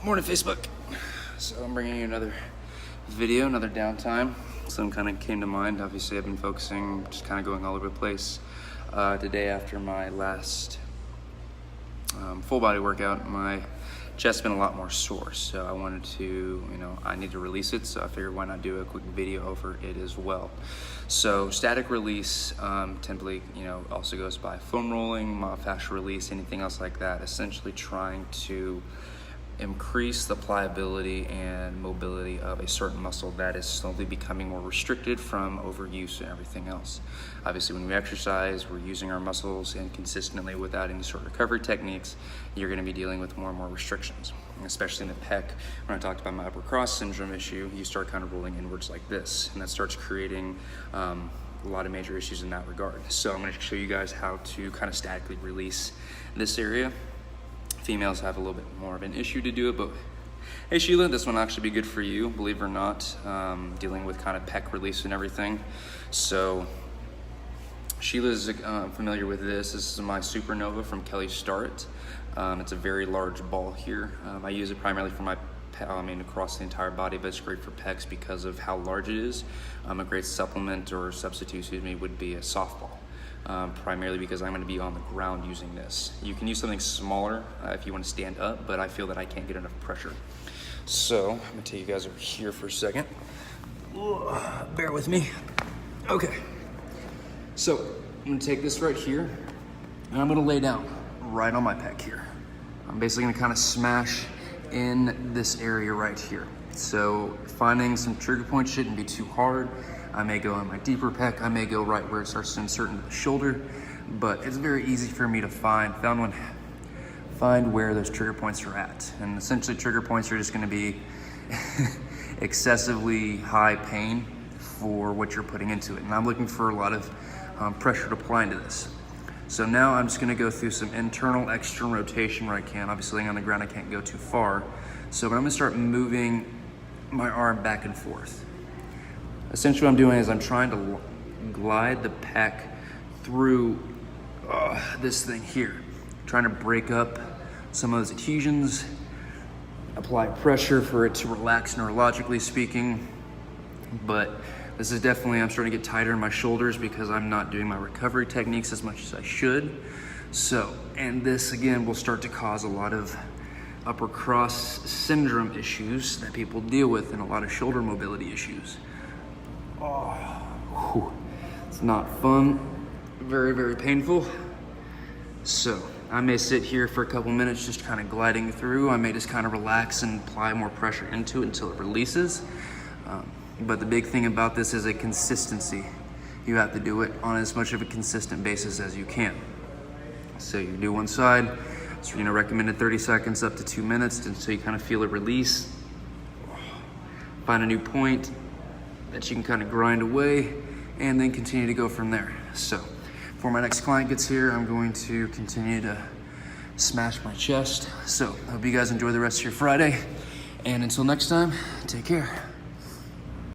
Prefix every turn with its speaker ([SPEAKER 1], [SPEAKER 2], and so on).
[SPEAKER 1] Morning, Facebook. So I'm bringing you another video, another downtime. Something kind of came to mind. Obviously, I've been focusing, just kind of going all over the place. Today, after my last full body workout, my chest's been a lot more sore. So I wanted to, I need to release it. So I figured why not do a quick video over it as well. So static release typically, also goes by foam rolling, myofascial release, anything else like that. Essentially trying to increase the pliability and mobility of a certain muscle that is slowly becoming more restricted from overuse and everything else. Obviously, when we exercise, we're using our muscles inconsistently without any sort of recovery techniques. You're going to be dealing with more and more restrictions, especially in the pec. When I talked about my upper cross syndrome issue, you start kind of rolling inwards like this, and that starts creating a lot of major issues in that regard. So I'm going to show you guys how to kind of statically release this area. Females have a little bit more of an issue to do it, but hey Sheila, this one will actually be good for you, believe it or not, dealing with kind of pec release and everything. So Sheila's familiar with this. This is my Supernova from Kelly Starrett. It's a very large ball here. I use it primarily for my across the entire body, but it's great for pecs because of how large it is. A great supplement or substitute, would be a softball. Primarily because I'm going to be on the ground using this. You can use something smaller if you want to stand up, but I feel that I can't get enough pressure. So I'm going to take you guys over here for a second. Bear with me. Okay. So I'm going to take this right here, and I'm going to lay down right on my pec here. I'm basically going to kind of smash in this area right here. So finding some trigger points shouldn't be too hard. I may go on my deeper pec, I may go right where it starts to insert into the shoulder, but it's very easy for me to find where those trigger points are at. And essentially trigger points are just gonna be excessively high pain for what you're putting into it. And I'm looking for a lot of pressure to apply into this. So now I'm just gonna go through some internal, external rotation where I can. Obviously laying on the ground, I can't go too far. So I'm gonna start moving my arm back and forth. Essentially what I'm doing is I'm trying to glide the pec through this thing here. Trying to break up some of those adhesions, apply pressure for it to relax neurologically speaking. But this is definitely, I'm starting to get tighter in my shoulders because I'm not doing my recovery techniques as much as I should. So, and this again will start to cause a lot of upper cross syndrome issues that people deal with and a lot of shoulder mobility issues. It's not fun, very, very painful. So I may sit here for a couple minutes just kind of gliding through. I may just kind of relax and apply more pressure into it until it releases. But the big thing about this is a consistency. You have to do it on as much of a consistent basis as you can. So you do one side, so recommended 30 seconds up to 2 minutes until you kind of feel it release. Find a new point that you can kind of grind away and then continue to go from there. So before my next client gets here, I'm going to continue to smash my chest. So I hope you guys enjoy the rest of your Friday. And until next time, take care.